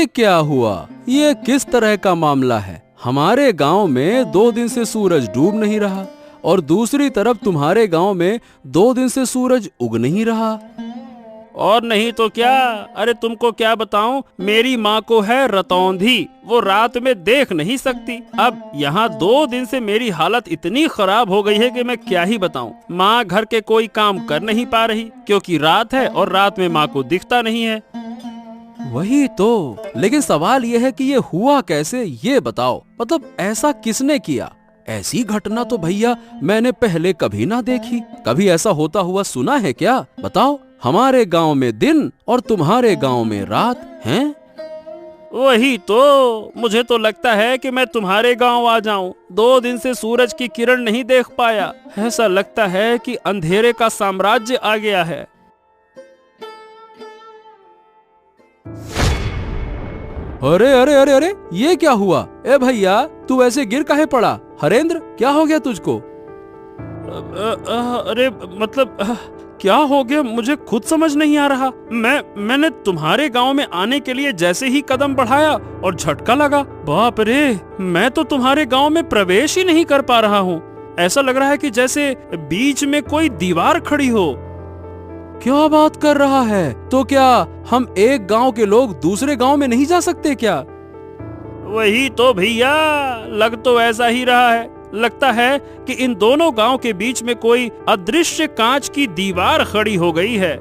ये क्या हुआ? ये किस तरह का मामला है? हमारे गांव में 2 दिन से सूरज डूब नहीं रहा और दूसरी तरफ तुम्हारे गांव में 2 दिन से सूरज उग नहीं रहा। और नहीं तो क्या, अरे तुमको क्या बताऊं, मेरी माँ को है रतौंधी, वो रात में देख नहीं सकती। अब यहाँ 2 दिन से मेरी हालत इतनी खराब हो गई है कि मैं क्या ही बताऊं। माँ घर के कोई काम कर नहीं पा रही क्योंकि रात है और रात में माँ को दिखता नहीं है। वही तो, लेकिन सवाल यह है कि ये हुआ कैसे, ये बताओ। मतलब ऐसा किसने किया? ऐसी घटना तो भैया मैंने पहले कभी ना देखी। कभी ऐसा होता हुआ सुना है क्या? बताओ। हमारे गांव में दिन और तुम्हारे गांव में रात हैं। वही तो, मुझे तो लगता है कि मैं तुम्हारे गांव आ जाऊं। 2 दिन से सूरज की किरण नहीं देख पाया। ऐसा लगता है कि अंधेरे का साम्राज्य आ गया है। अरे अरे अरे अरे, ये क्या हुआ? ए भैया, तू ऐसे गिर काहे पड़ा? हरेंद्र, क्या हो गया तुझको? अरे मतलब क्या हो गया, मुझे खुद समझ नहीं आ रहा। मैंने तुम्हारे गांव में आने के लिए जैसे ही कदम बढ़ाया और झटका लगा। बाप रे, मैं तो तुम्हारे गांव में प्रवेश ही नहीं कर पा रहा हूँ। ऐसा लग रहा है कि जैसे बीच में कोई दीवार खड़ी हो। क्या बात कर रहा है? तो क्या हम एक गांव के लोग दूसरे गांव में नहीं जा सकते क्या? वही तो भैया, लग तो ऐसा ही रहा है। लगता है कि इन दोनों गांव के बीच में कोई अदृश्य कांच की दीवार खड़ी हो गई है।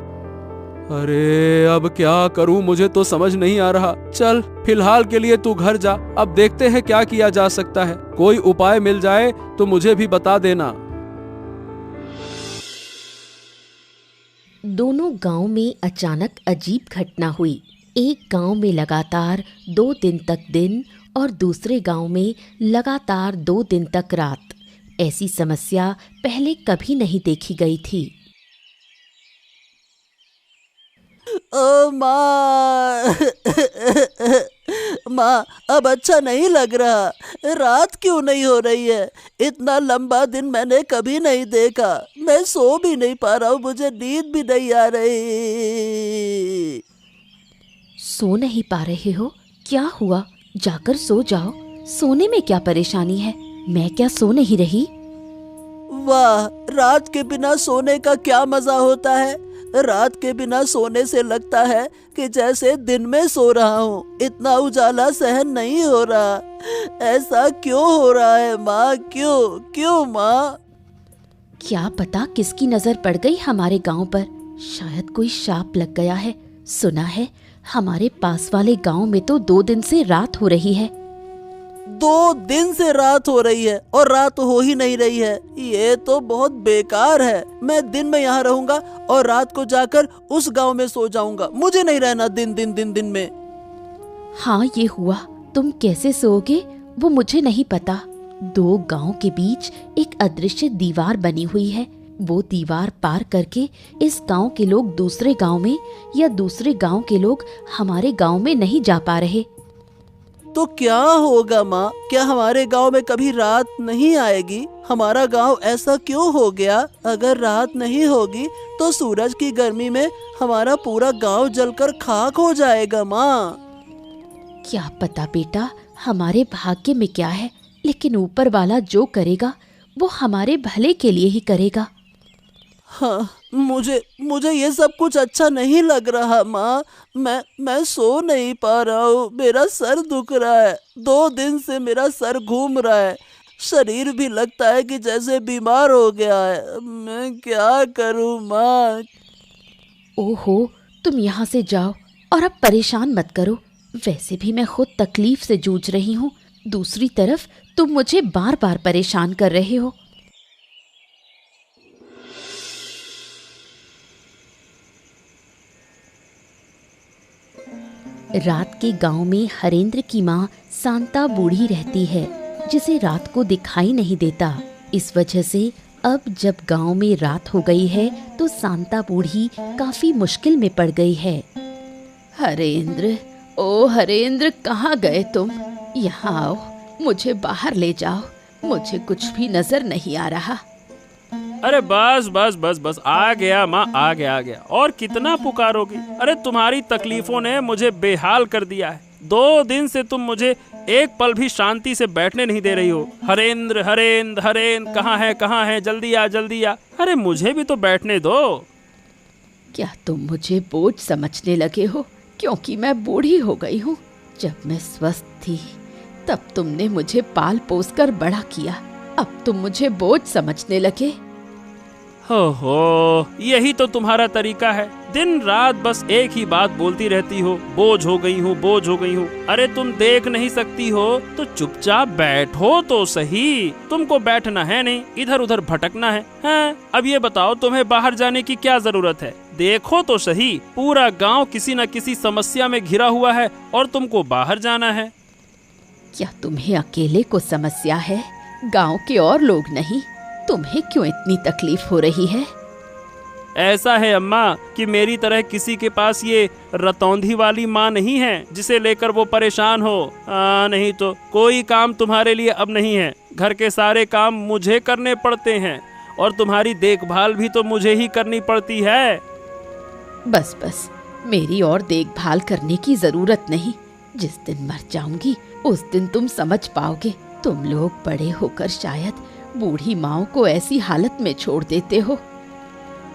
अरे अब क्या करूं, मुझे तो समझ नहीं आ रहा। चल, फिलहाल के लिए तू घर जा, अब देखते हैं क्या किया जा सकता है। कोई उपाय मिल जाए तो मुझे भी बता देना। दोनों गांव में अचानक अजीब घटना हुई। एक गांव में लगातार 2 दिन तक दिन और दूसरे गांव में लगातार 2 दिन तक रात। ऐसी समस्या पहले कभी नहीं देखी गई थी। ओ माँ, माँ अब अच्छा नहीं लग रहा। रात क्यों नहीं हो रही है? इतना लंबा दिन मैंने कभी नहीं देखा। मैं सो भी नहीं पा रहा हूँ, मुझे नींद भी नहीं आ रही। सो नहीं पा रहे हो? क्या हुआ? जाकर सो जाओ। सोने में क्या परेशानी है? मैं क्या सो नहीं रही? वाह, रात के बिना सोने का क्या मजा होता है। रात के बिना सोने से लगता है कि जैसे दिन में सो रहा हूँ। इतना उजाला सहन नहीं हो रहा। ऐसा क्यों हो रहा है माँ? क्यों माँ? क्या पता किसकी नजर पड़ गई हमारे गांव पर। शायद कोई शाप लग गया है। सुना है हमारे पास वाले गांव में तो 2 दिन से रात हो रही है। 2 दिन से रात हो रही है और रात हो ही नहीं रही है। ये तो बहुत बेकार है। मैं दिन में यहाँ रहूंगा और रात को जाकर उस गांव में सो जाऊंगा। मुझे नहीं रहना दिन में। हाँ, ये हुआ। तुम कैसे सोओगे वो मुझे नहीं पता। 2 गांव के बीच एक अदृश्य दीवार बनी हुई है। वो दीवार पार करके इस गांव के लोग दूसरे गांव में या दूसरे गांव के लोग हमारे गांव में नहीं जा पा रहे। तो क्या होगा माँ? क्या हमारे गांव में कभी रात नहीं आएगी? हमारा गांव ऐसा क्यों हो गया? अगर रात नहीं होगी तो सूरज की गर्मी में हमारा पूरा गांव जलकर खाक हो जाएगा माँ। क्या पता बेटा, हमारे भाग्य में क्या है, लेकिन ऊपर वाला जो करेगा वो हमारे भले के लिए ही करेगा। हाँ, मुझे ये सब कुछ अच्छा नहीं लग रहा माँ। मैं सो नहीं पा रहा हूँ। मेरा सर दुख रहा है। 2 दिन से मेरा सर घूम रहा है। शरीर भी लगता है कि जैसे बीमार हो गया है। मैं क्या करूँ माँ? ओहो, तुम यहाँ से जाओ और अब परेशान मत करो। वैसे भी मैं खुद तकलीफ से जूझ रही हूँ। दूसरी तरफ तुम मुझे बार बार परेशान कर रहे हो। रात के गांव में हरेंद्र की माँ शांता बूढ़ी रहती है, जिसे रात को दिखाई नहीं देता। इस वजह से अब जब गांव में रात हो गई है तो शांता बूढ़ी काफी मुश्किल में पड़ गई है। हरेंद्र, ओ हरेंद्र, कहाँ गए तुम? यहाँ आओ, मुझे बाहर ले जाओ। मुझे कुछ भी नजर नहीं आ रहा। अरे बस बस बस बस, आ गया माँ, आ गया। और कितना पुकारोगी? अरे तुम्हारी तकलीफों ने मुझे बेहाल कर दिया है। 2 दिन से तुम मुझे एक पल भी शांति से बैठने नहीं दे रही हो। हरेंद्र हरेंद्र हरेंद्र, कहाँ है, जल्दी आ जल्दी आ। अरे मुझे भी तो बैठने दो। क्या तुम मुझे बोझ समझने लगे हो क्योंकि मैं बूढ़ी हो गई हूँ? जब मैं स्वस्थ थी तब तुमने मुझे पाल पोस कर बड़ा किया, अब तुम मुझे बोझ समझने लगे। हो, यही तो तुम्हारा तरीका है। दिन रात बस एक ही बात बोलती रहती हो, बोझ हो गई हूँ, बोझ हो गई हूँ। अरे तुम देख नहीं सकती हो तो चुपचाप बैठो तो सही। तुमको बैठना है नहीं, इधर उधर भटकना है। हाँ, अब ये बताओ तुम्हें बाहर जाने की क्या जरूरत है? देखो तो सही, पूरा गांव किसी न किसी समस्या में घिरा हुआ है और तुमको बाहर जाना है। क्या तुम्हें अकेले को समस्या है, गांव के और लोग नहीं? तुम्हें क्यों इतनी तकलीफ हो रही है? ऐसा है अम्मा कि मेरी तरह किसी के पास ये रतौंधी वाली माँ नहीं है जिसे लेकर वो परेशान हो। नहीं तो कोई काम तुम्हारे लिए अब नहीं है। घर के सारे काम मुझे करने पड़ते हैं और तुम्हारी देखभाल भी तो मुझे ही करनी पड़ती है। बस बस, मेरी और देखभाल करने की जरूरत नहीं। जिस दिन मर जाऊंगी उस दिन तुम समझ पाओगे। तुम लोग बड़े होकर शायद बूढ़ी माँ को ऐसी हालत में छोड़ देते हो।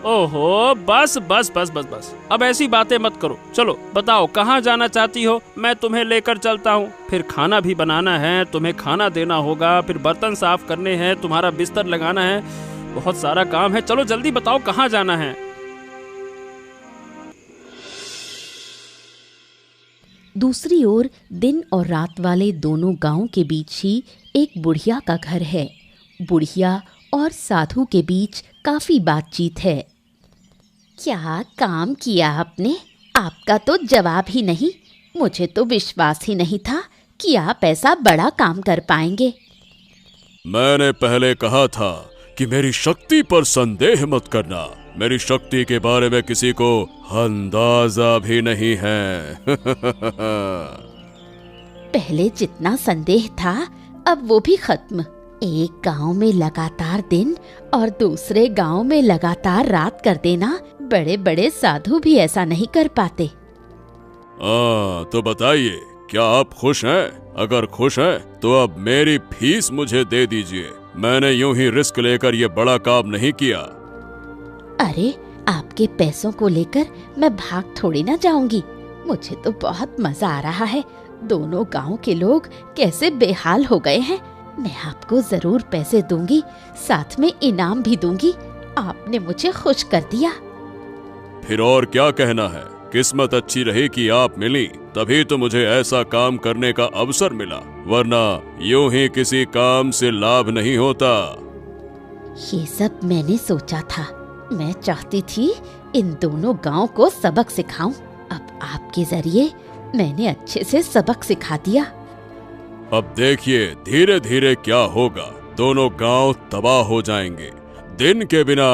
ओहो, बस बस बस बस बस, अब ऐसी बातें मत करो। चलो बताओ कहाँ जाना चाहती हो, मैं तुम्हें लेकर चलता हूँ। फिर खाना भी बनाना है, तुम्हें खाना देना होगा, फिर बर्तन साफ करने हैं, तुम्हारा बिस्तर लगाना है, बहुत सारा काम है। चलो जल्दी बताओ कहाँ जाना है। दूसरी ओर दिन और रात वाले दोनों गांव के बीच ही एक बुढ़िया का घर है। बुढ़िया और साधु के बीच काफी बातचीत है। क्या काम किया आपने? आपका तो जवाब ही नहीं। मुझे तो विश्वास ही नहीं था कि आप ऐसा बड़ा काम कर पाएंगे। मैंने पहले कहा था कि मेरी शक्ति पर संदेह मत करना। मेरी शक्ति के बारे में किसी को अंदाजा भी नहीं है। पहले जितना संदेह था अब वो भी खत्म। एक गांव में लगातार दिन और दूसरे गांव में लगातार रात कर देना बड़े बड़े साधु भी ऐसा नहीं कर पाते। तो बताइए, क्या आप खुश हैं? अगर खुश हैं तो अब मेरी फीस मुझे दे दीजिए। मैंने यूं ही रिस्क लेकर ये बड़ा काम नहीं किया। अरे, आपके पैसों को लेकर मैं भाग थोड़ी ना जाऊंगी। मुझे तो बहुत मजा आ रहा है। दोनों गांव के लोग कैसे बेहाल हो गए हैं। मैं आपको जरूर पैसे दूंगी, साथ में इनाम भी दूंगी। आपने मुझे खुश कर दिया। फिर और क्या कहना है? किस्मत अच्छी रही कि आप मिली, तभी तो मुझे ऐसा काम करने का अवसर मिला, वरना यूं ही किसी काम से लाभ नहीं होता। ये सब मैंने सोचा था। मैं चाहती थी इन दोनों गांव को सबक सिखाऊं। अब आपके जरिए मैंने अच्छे से सबक सिखा दिया। अब देखिए धीरे धीरे क्या होगा। दोनों गांव तबाह हो जाएंगे। दिन के बिना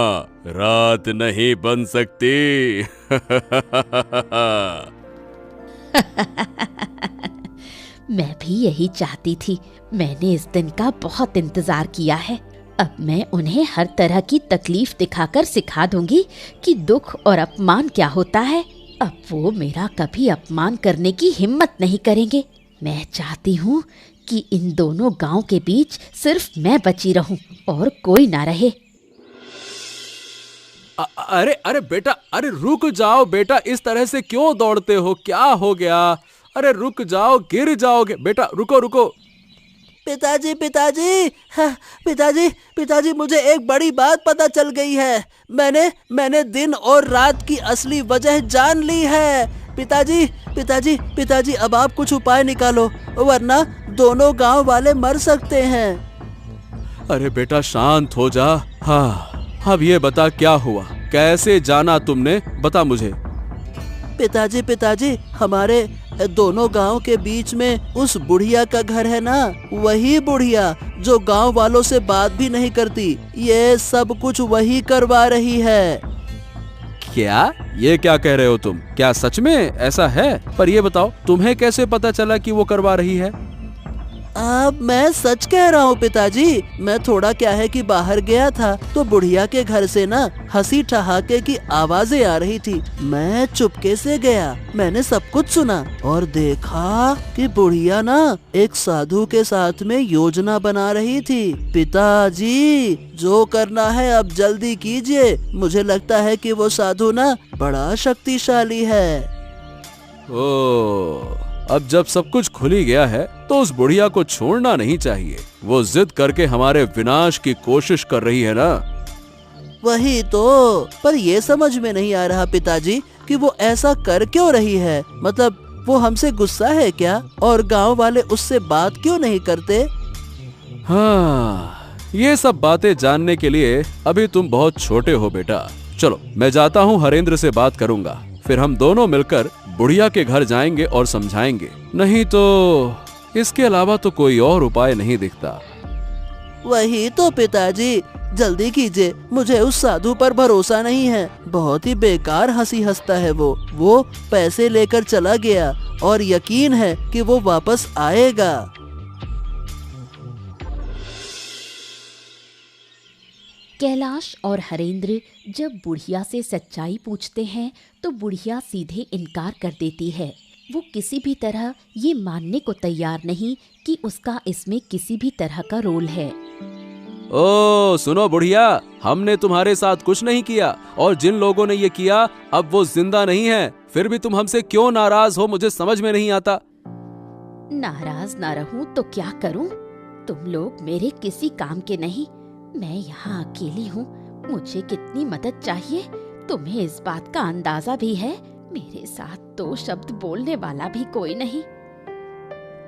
रात नहीं बन सकती। मैं भी यही चाहती थी। मैंने इस दिन का बहुत इंतजार किया है। अब मैं उन्हें हर तरह की तकलीफ दिखाकर सिखा दूंगी कि दुख और अपमान क्या होता है। अब वो मेरा कभी अपमान करने की हिम्मत नहीं करेंगे। मैं चाहती हूँ कि इन दोनों गांव के बीच सिर्फ मैं बची रहूं और कोई ना रहे। अरे अरे बेटा, अरे रुक जाओ बेटा, इस तरह से क्यों दौड़ते हो? क्या हो गया? अरे रुक जाओ, गिर जाओगे। बेटा रुको रुको। पिताजी पिताजी, पिताजी पिताजी, मुझे एक बड़ी बात पता चल गई है। मैंने दिन और रात की असली वजह जान ली है। पिताजी पिताजी पिताजी, अब आप कुछ उपाय निकालो, वरना दोनों गांव वाले मर सकते हैं। अरे बेटा शांत हो जा। हाँ, अब ये बता क्या हुआ, कैसे जाना तुमने, बता मुझे। पिताजी पिताजी, हमारे दोनों गांव के बीच में उस बुढ़िया का घर है ना, वही बुढ़िया जो गांव वालों से बात भी नहीं करती, ये सब कुछ वही करवा रही है। क्या? ये क्या कह रहे हो तुम? क्या सच में ऐसा है? पर ये बताओ तुम्हें कैसे पता चला कि वो करवा रही है? अब मैं सच कह रहा हूँ पिताजी। मैं थोड़ा क्या है कि बाहर गया था तो बुढ़िया के घर से ना हंसी ठहाके की आवाजें आ रही थी। मैं चुपके से गया, मैंने सब कुछ सुना और देखा कि बुढ़िया ना एक साधु के साथ में योजना बना रही थी। पिताजी, जो करना है अब जल्दी कीजिए। मुझे लगता है कि वो साधु ना बड़ा शक्तिशाली है। ओ, अब जब सब कुछ खुल ही गया है तो उस बुढ़िया को छोड़ना नहीं चाहिए। वो जिद करके हमारे विनाश की कोशिश कर रही है ना। वही तो, पर ये समझ में नहीं आ रहा पिताजी कि वो ऐसा कर क्यों रही है। मतलब वो हमसे गुस्सा है क्या? और गांव वाले उससे बात क्यों नहीं करते? हाँ, ये सब बातें जानने के लिए अभी तुम बहुत छोटे हो बेटा। चलो मैं जाता हूँ, हरेंद्र से बात करूंगा, फिर हम दोनों मिलकर बुढ़िया के घर जाएंगे और समझाएंगे। नहीं तो इसके अलावा तो कोई और उपाय नहीं दिखता। वही तो पिताजी, जल्दी कीजिए। मुझे उस साधु पर भरोसा नहीं है। बहुत ही बेकार हंसी हंसता है वो पैसे लेकर चला गया और यकीन है कि वो वापस आएगा। कैलाश और हरेंद्र जब बुढ़िया से सच्चाई पूछते हैं तो बुढ़िया सीधे इनकार कर देती है। वो किसी भी तरह ये मानने को तैयार नहीं कि उसका इसमें किसी भी तरह का रोल है। ओ सुनो बुढ़िया, हमने तुम्हारे साथ कुछ नहीं किया और जिन लोगों ने ये किया अब वो जिंदा नहीं है। फिर भी तुम हमसे क्यों नाराज हो, मुझे समझ में नहीं आता। नाराज ना रहूं तो क्या करूं? तुम लोग मेरे किसी काम के नहीं। मैं यहाँ अकेली हूँ, मुझे कितनी मदद चाहिए तुम्हें इस बात का अंदाजा भी है। मेरे साथ दो शब्द बोलने वाला भी कोई नहीं।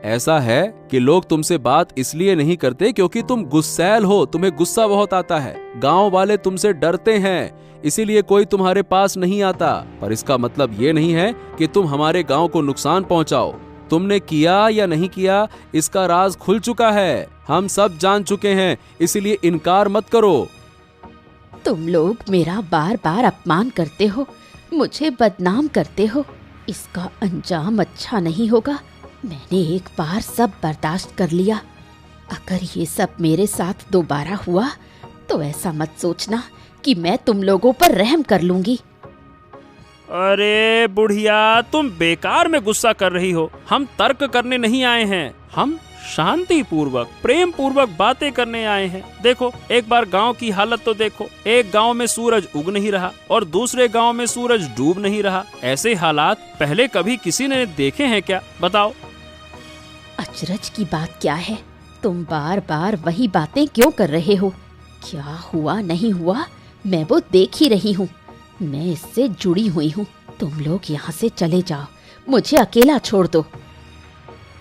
ऐसा है कि लोग तुमसे बात इसलिए नहीं करते क्योंकि तुम गुस्सैल हो, तुम्हें गुस्सा बहुत आता है। गांव वाले तुमसे डरते हैं, इसीलिए कोई तुम्हारे पास नहीं आता। पर इसका मतलब ये नहीं है कि तुम हमारे गांव को नुकसान पहुंचाओ। तुमने किया या नहीं किया इसका राज खुल चुका है, हम सब जान चुके हैं, इसीलिए इनकार मत करो। तुम लोग मेरा बार बार अपमान करते हो, मुझे बदनाम करते हो। इसका अंजाम अच्छा नहीं होगा। मैंने एक बार सब बर्दाश्त कर लिया। अगर ये सब मेरे साथ दोबारा हुआ तो ऐसा मत सोचना कि मैं तुम लोगों पर रहम कर लूंगी। अरे बुढ़िया, तुम बेकार में गुस्सा कर रही हो। हम तर्क करने नहीं आए हैं, हम शांति पूर्वक प्रेम पूर्वक बातें करने आए हैं। देखो, एक बार गांव की हालत तो देखो। एक गांव में सूरज उग नहीं रहा और दूसरे गांव में सूरज डूब नहीं रहा। ऐसे हालात पहले कभी किसी ने देखे हैं क्या? बताओ। अचरज की बात क्या है? तुम बार बार वही बातें क्यों कर रहे हो? क्या हुआ नहीं हुआ मैं वो देख ही रही हूँ। मैं इससे जुड़ी हुई हूँ। तुम लोग यहाँ से चले जाओ, मुझे अकेला छोड़ दो।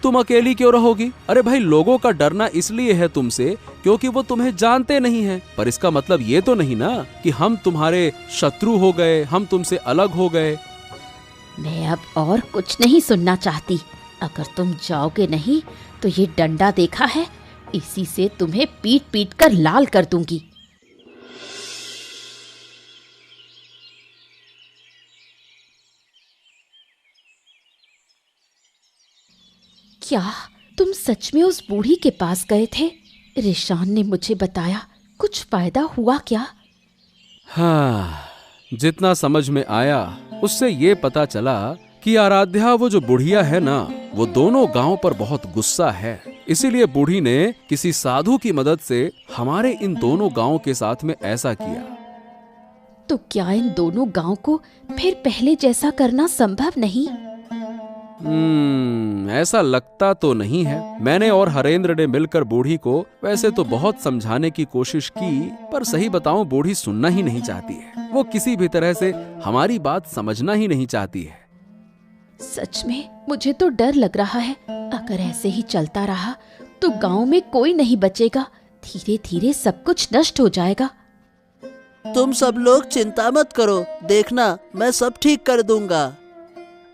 तुम अकेली क्यों रहोगी? अरे भाई, लोगों का डरना इसलिए है तुमसे क्योंकि वो तुम्हें जानते नहीं हैं। पर इसका मतलब ये तो नहीं ना कि हम तुम्हारे शत्रु हो गए, हम तुमसे अलग हो गए। मैं अब और कुछ नहीं सुनना चाहती। अगर तुम जाओगे नहीं तो ये डंडा देखा है, इसी से तुम्हें पीट पीट कर लाल कर दूंगी। क्या तुम सच में उस बूढ़ी के पास गए थे? रिशान ने मुझे बताया, कुछ फायदा हुआ क्या? हाँ, जितना समझ में आया उससे ये पता चला कि आराध्या, वो जो बुढ़िया है ना, वो दोनों गांव पर बहुत गुस्सा है। इसीलिए बूढ़ी ने किसी साधु की मदद से हमारे इन दोनों गांव के साथ में ऐसा किया। तो क्या इन दोनों गांव को फिर पहले जैसा करना संभव नहीं? ऐसा लगता तो नहीं है। मैंने और हरेंद्र ने मिलकर बूढ़ी को वैसे तो बहुत समझाने की कोशिश की, पर सही बताऊं बूढ़ी सुनना ही नहीं चाहती है। वो किसी भी तरह से हमारी बात समझना ही नहीं चाहती है। सच में मुझे तो डर लग रहा है। अगर ऐसे ही चलता रहा तो गांव में कोई नहीं बचेगा। धीरे धीरे सब कुछ नष्ट हो जाएगा। तुम सब लोग चिंता मत करो, देखना मैं सब ठीक कर दूंगा।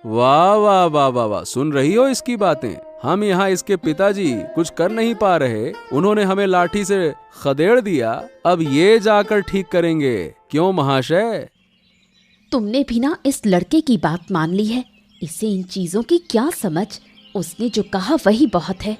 वाह वाह वाह वाह वाह, सुन रही हो इसकी बातें? हम यहाँ इसके पिताजी कुछ कर नहीं पा रहे, उन्होंने हमें लाठी से खदेड़ दिया, अब ये जाकर ठीक करेंगे। क्यों महाशय? तुमने भी ना इस लड़के की बात मान ली है। इसे इन चीजों की क्या समझ? उसने जो कहा वही बहुत है।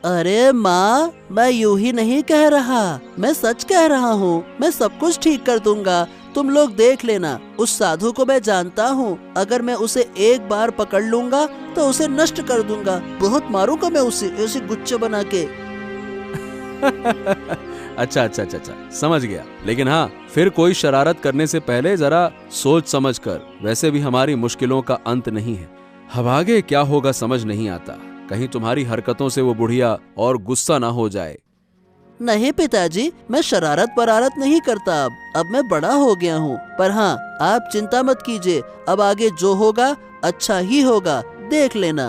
अरे माँ, मैं यूं ही नहीं कह रहा, मैं सच कह रहा हूँ। मैं सब कुछ ठीक कर दूंगा, तुम लोग देख लेना। उस साधु को मैं जानता हूँ, अगर मैं उसे एक बार पकड़ लूंगा तो उसे नष्ट कर दूंगा। बहुत मारूंगा मैं उसे गुच्छे बना के। अच्छा अच्छा अच्छा अच्छा, समझ गया। लेकिन हाँ, फिर कोई शरारत करने से पहले जरा सोच समझ कर। वैसे भी हमारी मुश्किलों का अंत नहीं है। अब आगे क्या होगा समझ नहीं आता। कहीं तुम्हारी हरकतों से वो बुढ़िया और गुस्सा ना हो जाए। नहीं पिताजी, मैं शरारत परारत नहीं करता। अब मैं बड़ा हो गया हूँ। पर हाँ, आप चिंता मत कीजिए, अब आगे जो होगा अच्छा ही होगा, देख लेना।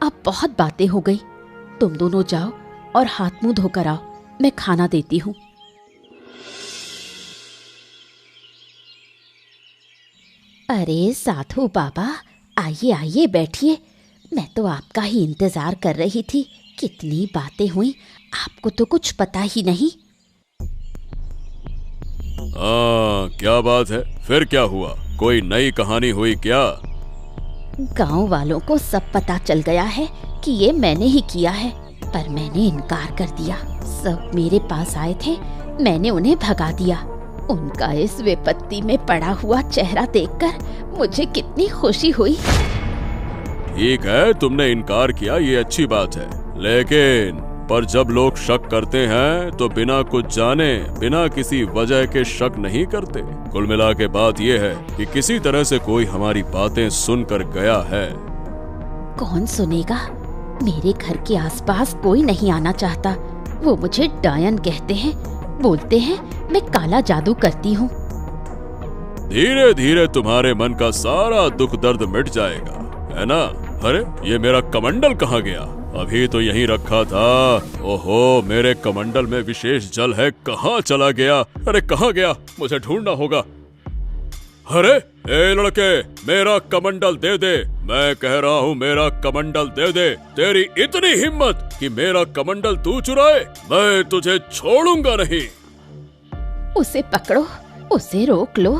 अब बहुत बातें हो गई, तुम दोनों जाओ और हाथ मुंह धोकर आओ, मैं खाना देती हूँ। अरे साधु बाबा, आइए आइए बैठिए। मैं तो आपका ही इंतजार कर रही थी। कितनी बातें हुई, आपको तो कुछ पता ही नहीं। क्या बात है? फिर क्या हुआ? कोई नई कहानी हुई क्या? गांव वालों को सब पता चल गया है कि ये मैंने ही किया है, पर मैंने इनकार कर दिया। सब मेरे पास आए थे, मैंने उन्हें भगा दिया। उनका इस विपत्ति में पड़ा हुआ चेहरा देखकर मुझे कितनी खुशी हुई। ठीक है, तुमने इनकार किया, ये अच्छी बात है। लेकिन पर जब लोग शक करते हैं तो बिना कुछ जाने, बिना किसी वजह के शक नहीं करते। कुल मिला के बात ये है कि किसी तरह से कोई हमारी बातें सुनकर गया है। कौन सुनेगा? मेरे घर के आसपास कोई नहीं आना चाहता। वो मुझे डायन कहते हैं, बोलते हैं मैं काला जादू करती हूँ। धीरे धीरे तुम्हारे मन का सारा दुख दर्द मिट जाएगा, है ना? अरे ये मेरा कमंडल कहाँ गया? अभी तो यहीं रखा था। ओहो, मेरे कमंडल में विशेष जल है, कहाँ चला गया? अरे कहाँ गया? मुझे ढूंढना होगा। अरे ए लड़के, मेरा कमंडल दे दे। मैं कह रहा हूँ मेरा कमंडल दे दे। तेरी इतनी हिम्मत कि मेरा कमंडल तू चुराए? मैं तुझे छोड़ूंगा नहीं। उसे पकड़ो, उसे रोक लो,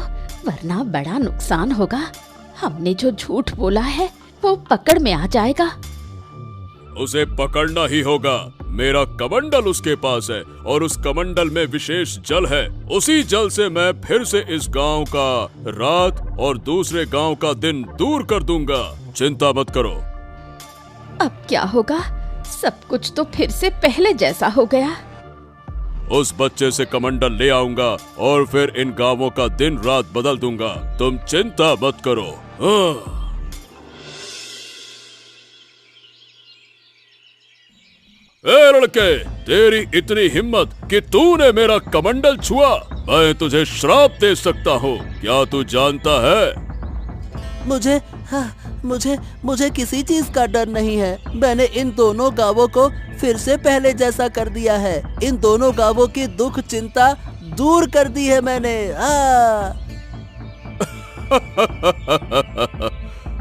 वरना बड़ा नुकसान होगा। हमने जो झूठ बोला है वो पकड़ में आ जाएगा। उसे पकड़ना ही होगा। मेरा कमंडल उसके पास है और उस कमंडल में विशेष जल है। उसी जल से मैं फिर से इस गांव का रात और दूसरे गांव का दिन दूर कर दूंगा। चिंता मत करो। अब क्या होगा? सब कुछ तो फिर से पहले जैसा हो गया। उस बच्चे से कमंडल ले आऊंगा और फिर इन गांवों का दिन रात बदल दूंगा। तुम चिंता मत करो। हाँ। ए लड़के, तेरी इतनी हिम्मत कि तूने मेरा कमंडल छुआ, मैं तुझे श्राप दे सकता हूँ। क्या तू जानता है? मुझे किसी चीज का डर नहीं है। मैंने इन दोनों गांवों को फिर से पहले जैसा कर दिया है। इन दोनों गांवों की दुख चिंता दूर कर दी है मैंने।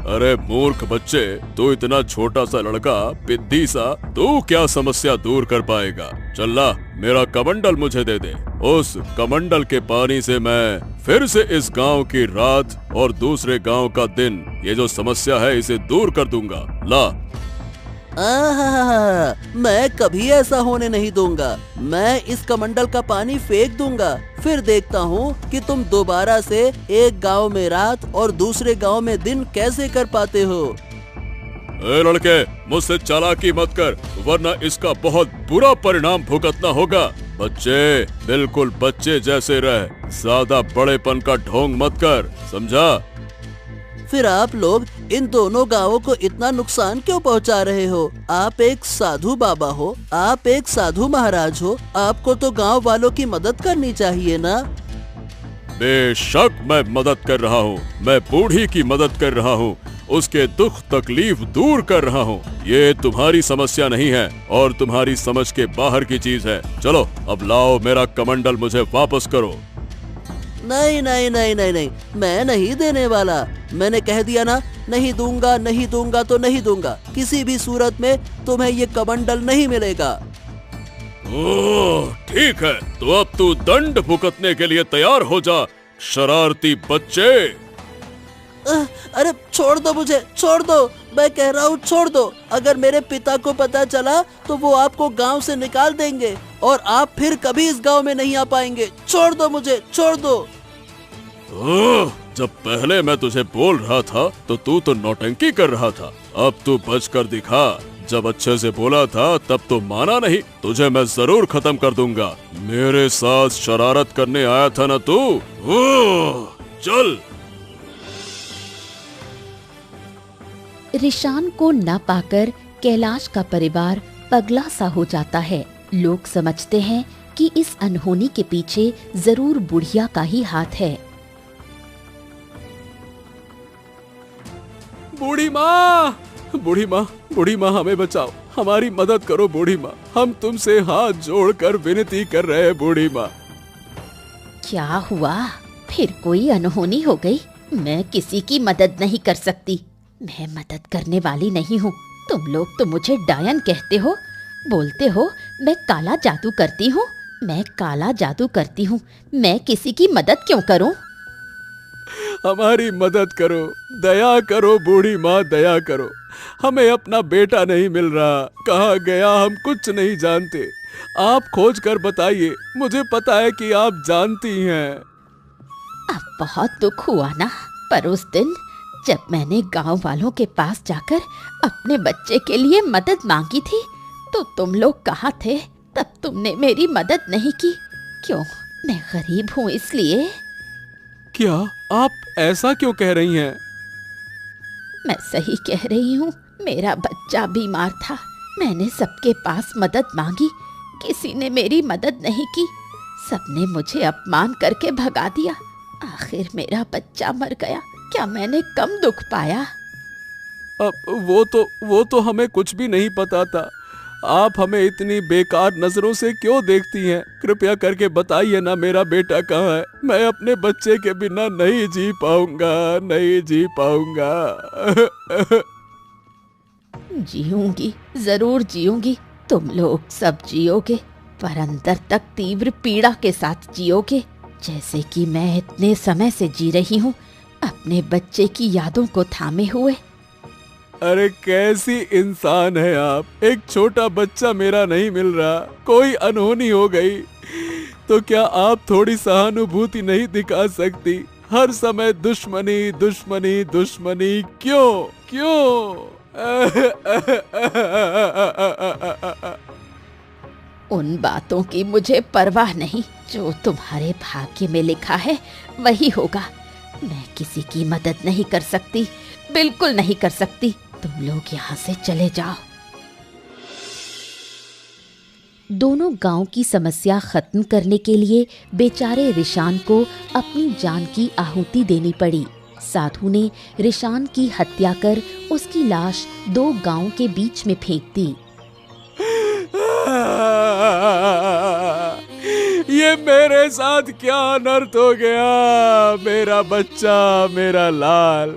अरे मूर्ख बच्चे, तू इतना छोटा सा लड़का, पिद्दी सा, तू क्या समस्या दूर कर पाएगा? चल मेरा कमंडल मुझे दे दे। उस कमंडल के पानी से मैं फिर से इस गांव की रात और दूसरे गांव का दिन, ये जो समस्या है इसे दूर कर दूंगा। ला। मैं कभी ऐसा होने नहीं दूंगा। मैं इस कमंडल का पानी फेंक दूंगा, फिर देखता हूँ कि तुम दोबारा से एक गांव में रात और दूसरे गांव में दिन कैसे कर पाते हो। ए लड़के, मुझसे चालाकी मत कर, वरना इसका बहुत बुरा परिणाम भुगतना होगा। बच्चे, बिल्कुल बच्चे जैसे रह, ज्यादा बड़ेपन का ढोंग मत कर, समझा? फिर आप लोग इन दोनों गांवों को इतना नुकसान क्यों पहुंचा रहे हो? आप एक साधु बाबा हो, आप एक साधु महाराज हो, आपको तो गांव वालों की मदद करनी चाहिए ना? बेशक मैं मदद कर रहा हूँ। मैं बूढ़ी की मदद कर रहा हूँ, उसके दुख तकलीफ दूर कर रहा हूँ। ये तुम्हारी समस्या नहीं है और तुम्हारी समझ के बाहर की चीज है। चलो अब लाओ, मेरा कमंडल मुझे वापस करो। नहीं नहीं नहीं नहीं नहीं, मैं नहीं देने वाला। मैंने कह दिया ना, नहीं दूंगा, नहीं दूंगा तो नहीं दूंगा। किसी भी सूरत में तुम्हें ये कमंडल नहीं मिलेगा। ओह, ठीक है, तो अब तू दंड भुगतने के लिए तैयार हो जा, शरारती बच्चे। अरे छोड़ दो मुझे, छोड़ दो, मैं कह रहा हूँ छोड़ दो। अगर मेरे पिता को पता चला तो वो आपको गांव से निकाल देंगे और आप फिर कभी इस गांव में नहीं आ पाएंगे। छोड़ दो मुझे, छोड़ दो। जब पहले मैं तुझे बोल रहा था तो तू तो नौटंकी कर रहा था, अब तू बच कर दिखा। जब अच्छे से बोला था तब तो माना नहीं, तुझे मैं जरूर खत्म कर दूंगा। मेरे साथ शरारत करने आया था ना तू? चल। रिशान को न पाकर कैलाश का परिवार पगला सा हो जाता है। लोग समझते हैं कि इस अनहोनी के पीछे जरूर बुढ़िया का ही हाथ है। बूढ़ी माँ, बूढ़ी माँ, बूढ़ी माँ, हमें बचाओ, हमारी मदद करो बूढ़ी माँ, हम तुमसे हाथ जोड़कर विनती कर रहे हैं बूढ़ी माँ। क्या हुआ? फिर कोई अनहोनी हो गई? मैं किसी की मदद नहीं कर सकती, मैं मदद करने वाली नहीं हूँ। तुम लोग तो मुझे डायन कहते हो, बोलते हो मैं काला जादू करती हूँ। मैं काला जादू करती हूँ, मैं किसी की मदद क्यों करूँ? हमारी मदद करो, दया करो बूढ़ी माँ, दया करो। हमें अपना बेटा नहीं मिल रहा, कहाँ गया हम कुछ नहीं जानते। आप खोज कर बताइए, मुझे पता है कि आप जानती हैं। अब बहुत दुख हुआ ना, पर उस दिन जब मैंने गांव वालों के पास जाकर अपने बच्चे के लिए मदद मांगी थी तो तुम लोग कहाँ थे? तब तुमने मेरी मदद नहीं की। क्यों? मैं गरीब हूँ इसलिए? क्या आप ऐसा क्यों कह रही हैं? मैं सही कह रही हूँ, मेरा बच्चा बीमार था, मैंने सबके पास मदद मांगी, किसी ने मेरी मदद नहीं की, सबने मुझे अपमान करके भगा दिया। आखिर मेरा बच्चा मर गया, क्या मैंने कम दुख पाया? अब वो तो हमें कुछ भी नहीं पता था। आप हमें इतनी बेकार नजरों से क्यों देखती हैं? कृपया करके बताइए ना, मेरा बेटा कहाँ है? मैं अपने बच्चे के बिना नहीं जी पाऊंगा, नहीं जी पाऊंगा। जीऊंगी, जरूर जीऊंगी, तुम लोग सब जियोगे, पर अंदर तक तीव्र पीड़ा के साथ जियोगे, जैसे कि मैं इतने समय से जी रही हूँ, अपने बच्चे की यादों को थामे हुए। अरे कैसी इंसान है आप! एक छोटा बच्चा मेरा नहीं मिल रहा, कोई अनहोनी हो गई तो क्या आप थोड़ी सहानुभूति नहीं दिखा सकती? हर समय दुश्मनी दुश्मनी दुश्मनी, क्यों क्यों? उन बातों की मुझे परवाह नहीं, जो तुम्हारे भाग्य में लिखा है वही होगा। मैं किसी की मदद नहीं कर सकती, बिल्कुल नहीं कर सकती। तुम लोग यहाँ से चले जाओ। दोनों गांव की समस्या खत्म करने के लिए बेचारे रिशान को अपनी जान की आहुति देनी पड़ी। साधु ने रिशान की हत्या कर उसकी लाश 2 गांव के बीच में फेंक दी। ये मेरे साथ क्या अनर्थ हो गया? मेरा बच्चा, मेरा लाल,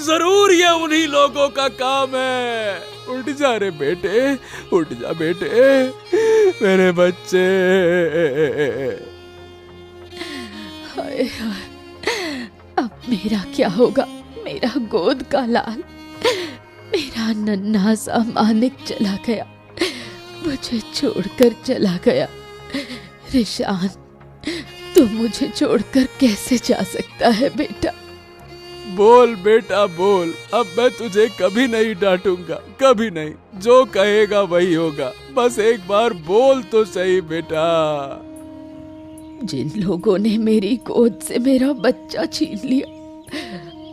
जरूर ये उन्हीं लोगों का काम है। उठ जा रे बेटे, उठ जा बेटे, मेरे बच्चे। हाय हाय, अब मेरा क्या होगा? मेरा गोद का लाल, मेरा नन्हा सा मानिक चला गया, मुझे छोड़कर चला गया। रिशान, तू मुझे छोड़कर कैसे जा सकता है बेटा? बोल बेटा बोल, अब मैं तुझे कभी नहीं डांटूंगा, कभी नहीं। जो कहेगा वही होगा, बस एक बार बोल तो सही बेटा। जिन लोगों ने मेरी गोद से मेरा बच्चा छीन लिया,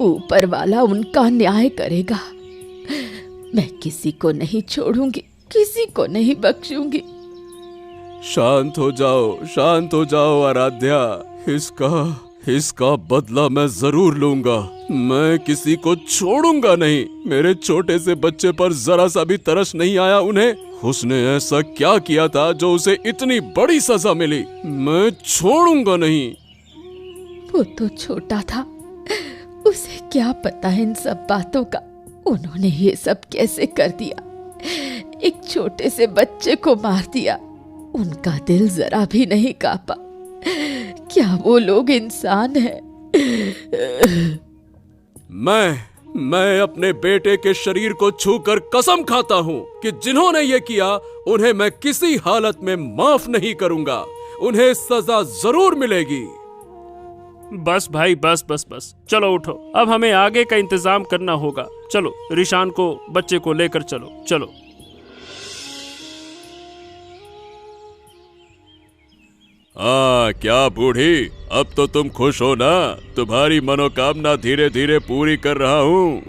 ऊपर वाला उनका न्याय करेगा। मैं किसी को नहीं छोड़ूंगी, किसी को नहीं बख्शूंगी। शांत हो जाओ आराध्या, इसका बदला मैं जरूर लूंगा। मैं किसी को छोड़ूंगा नहीं। मेरे छोटे से बच्चे पर जरा सा भी तरस नहीं आया उन्हें। उसने ऐसा क्या किया था जो उसे इतनी बड़ी सजा मिली? मैं छोड़ूंगा नहीं। वो तो छोटा था, उसे क्या पता इन सब बातों का। उन्होंने ये सब कैसे कर दिया? एक छोटे से बच्चे को मार दिया। उनका दिल जरा भी नहीं कांपा। क्या वो लोग इंसान हैं? मैं अपने बेटे के शरीर को छूकर कसम खाता हूँ कि जिन्होंने ये किया उन्हें मैं किसी हालत में माफ नहीं करूंगा। उन्हें सजा जरूर मिलेगी। बस भाई बस बस बस, चलो उठो, अब हमें आगे का इंतजाम करना होगा। चलो रिशान को, बच्चे को लेकर चलो चलो। क्या बूढ़ी, अब तो तुम खुश हो ना? तुम्हारी मनोकामना धीरे धीरे पूरी कर रहा हूँ।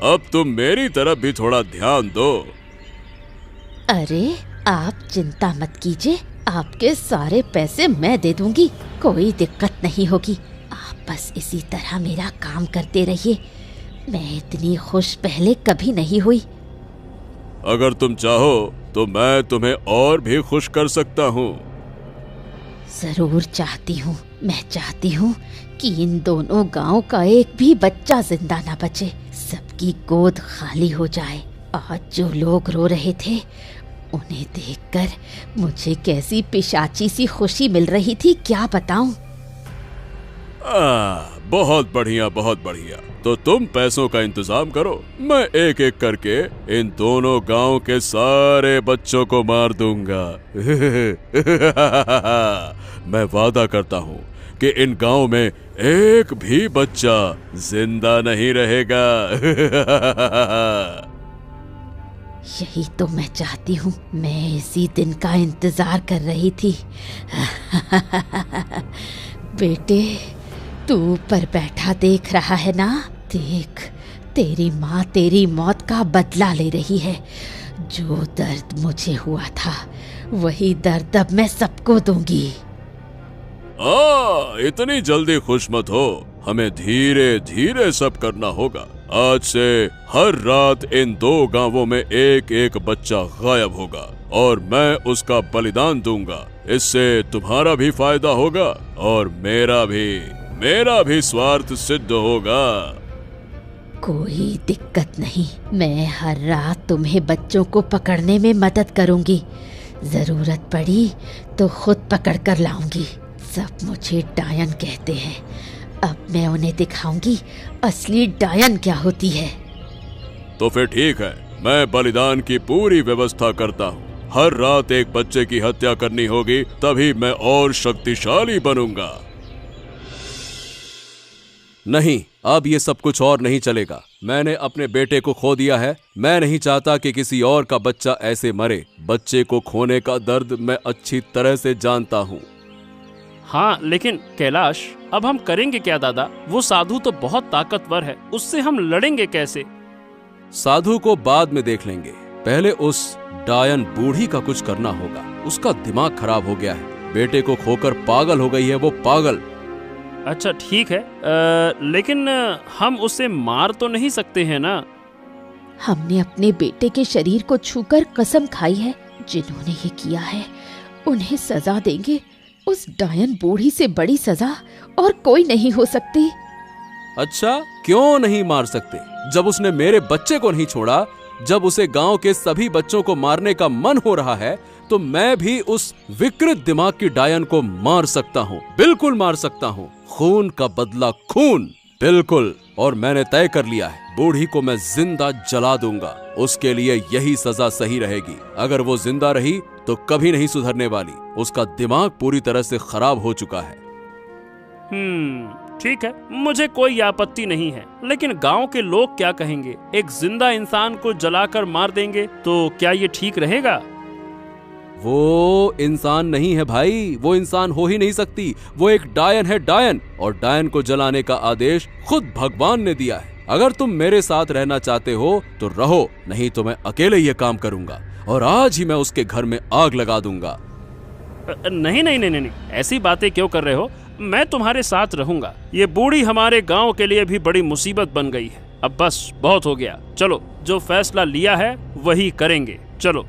अब तुम मेरी तरफ भी थोड़ा ध्यान दो। अरे आप चिंता मत कीजिए, आपके सारे पैसे मैं दे दूंगी, कोई दिक्कत नहीं होगी। आप बस इसी तरह मेरा काम करते रहिए। मैं इतनी खुश पहले कभी नहीं हुई। अगर तुम चाहो तो मैं तुम्हें और भी खुश कर सकता हूँ। जरूर चाहती हूँ। मैं चाहती हूँ कि इन दोनों गांव का एक भी बच्चा जिंदा ना बचे, सबकी गोद खाली हो जाए। आज जो लोग रो रहे थे उन्हें देखकर मुझे कैसी पिशाची सी खुशी मिल रही थी, क्या बताऊं। बहुत बढ़िया, बहुत बढ़िया। तो तुम पैसों का इंतजाम करो, मैं एक एक करके इन दोनों गांव के सारे बच्चों को मार दूंगा। मैं वादा करता हूँ कि इन गांव में एक भी बच्चा जिंदा नहीं रहेगा। यही तो मैं चाहती हूँ, मैं इसी दिन का इंतजार कर रही थी। बेटे, तू ऊपर बैठा देख रहा है ना? देख, तेरी माँ तेरी मौत का बदला ले रही है। जो दर्द मुझे हुआ था वही दर्द अब मैं सबको दूंगी। इतनी जल्दी खुश मत हो, हमें धीरे धीरे सब करना होगा। आज से हर रात इन दो गांवों में एक एक बच्चा गायब होगा और मैं उसका बलिदान दूंगा। इससे तुम्हारा भी फायदा होगा और मेरा भी स्वार्थ सिद्ध होगा। कोई दिक्कत नहीं, मैं हर रात तुम्हें बच्चों को पकड़ने में मदद करूंगी। जरूरत पड़ी तो खुद पकड़ कर लाऊंगी। सब मुझे डायन कहते हैं, अब मैं उन्हें दिखाऊंगी असली डायन क्या होती है। तो फिर ठीक है, मैं बलिदान की पूरी व्यवस्था करता हूँ। हर रात एक बच्चे की हत्या करनी होगी, तभी मैं और शक्तिशाली बनूंगा। नहीं, अब ये सब कुछ और नहीं चलेगा। मैंने अपने बेटे को खो दिया है। मैं नहीं चाहता कि किसी और का बच्चा ऐसे मरे। बच्चे को खोने का दर्द मैं अच्छी तरह से जानता हूँ। हाँ, लेकिन कैलाश, अब हम करेंगे क्या दादा? वो साधु तो बहुत ताकतवर है, उससे हम लड़ेंगे कैसे? साधु को बाद में देख लेंगे, पहले उस डायन बूढ़ी का कुछ करना होगा। उसका दिमाग खराब हो गया है, बेटे को खोकर पागल हो गई है वो पागल। अच्छा ठीक है, लेकिन हम उसे मार तो नहीं सकते हैं ना? हमने अपने बेटे के शरीर को छूकर कसम खाई है, जिन्होंने ये किया है उन्हें सजा देंगे। उस डायन बूढ़ी से बड़ी सजा और कोई नहीं हो सकती। अच्छा, क्यों नहीं मार सकते? जब उसने मेरे बच्चे को नहीं छोड़ा, जब उसे गांव के सभी बच्चों को मारने का मन हो रहा है, तो मैं भी उस विकृत दिमाग की डायन को मार सकता हूँ। बिल्कुल मार सकता हूँ। खून का बदला खून, बिल्कुल। और मैंने तय कर लिया है, बूढ़ी को मैं जिंदा जला दूंगा। उसके लिए यही सजा सही रहेगी। अगर वो जिंदा रही तो कभी नहीं सुधरने वाली। उसका दिमाग पूरी तरह से खराब हो चुका है। ठीक है, मुझे कोई आपत्ति नहीं है, लेकिन गांव के लोग क्या कहेंगे? एक जिंदा इंसान को जलाकर मार देंगे तो क्या ये ठीक रहेगा? वो इंसान नहीं है भाई, वो इंसान हो ही नहीं सकती। वो एक डायन है, डायन। और डायन को जलाने का आदेश खुद भगवान ने दिया है। अगर तुम मेरे साथ रहना चाहते हो तो रहो, नहीं तो मैं अकेले ये काम करूंगा और आज ही मैं उसके घर में आग लगा दूंगा। नहीं नहीं नहीं नहीं, ऐसी बातें क्यों कर रहे हो? मैं तुम्हारे साथ रहूंगा। ये बूढ़ी हमारे गांव के लिए भी बड़ी मुसीबत बन गई है। अब बस बहुत हो गया, चलो जो फैसला लिया है वही करेंगे, चलो।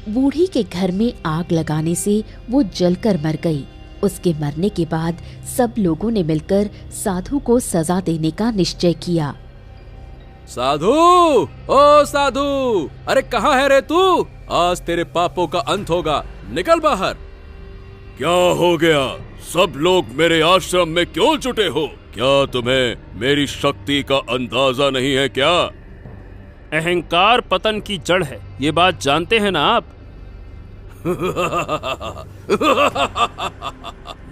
बूढ़ी के घर में आग लगाने से वो जलकर मर गई। उसके मरने के बाद सब लोगों ने मिलकर साधु को सजा देने का निश्चय किया। साधु, ओ साधु, अरे कहाँ है रे तू? आज तेरे पापों का अंत होगा, निकल बाहर। क्या हो गया? सब लोग मेरे आश्रम में क्यों जुटे हो? क्या तुम्हें मेरी शक्ति का अंदाजा नहीं है क्या? अहंकार पतन की जड़ है, ये बात जानते हैं ना आप?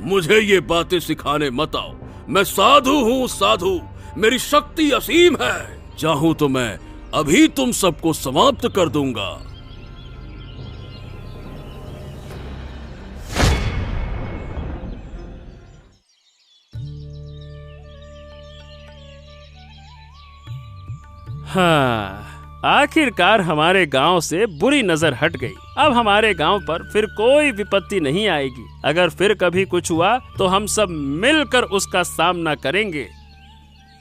मुझे ये बातें सिखाने मत आओ। मैं साधु हूँ, साधु। मेरी शक्ति असीम है। चाहूं तो मैं अभी तुम सबको समाप्त कर दूंगा। हाँ, आखिरकार हमारे गांव से बुरी नजर हट गई। अब हमारे गांव पर फिर कोई विपत्ति नहीं आएगी। अगर फिर कभी कुछ हुआ तो हम सब मिलकर उसका सामना करेंगे।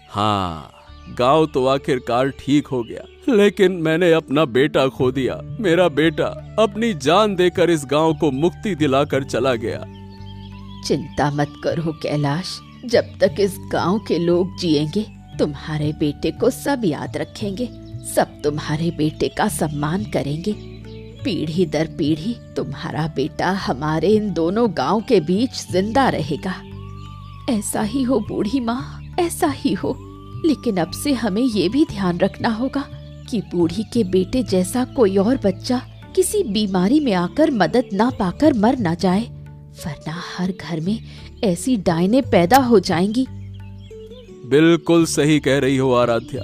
हाँ, गांव तो आखिरकार ठीक हो गया, लेकिन मैंने अपना बेटा खो दिया। मेरा बेटा अपनी जान देकर इस गांव को मुक्ति दिलाकर चला गया। चिंता मत करो कैलाश, जब तक इस गांव के लोग जिएंगे तुम्हारे बेटे को सब याद रखेंगे, सब तुम्हारे बेटे का सम्मान करेंगे। पीढ़ी दर पीढ़ी तुम्हारा बेटा हमारे इन दोनों गांव के बीच जिंदा रहेगा। ऐसा ही हो बूढ़ी माँ, ऐसा ही हो। लेकिन अब से हमें ये भी ध्यान रखना होगा कि बूढ़ी के बेटे जैसा कोई और बच्चा किसी बीमारी में आकर मदद ना पाकर मर ना जाए, वरना हर घर में ऐसी डायनें पैदा हो जाएंगी। बिल्कुल सही कह रही हो आराध्या।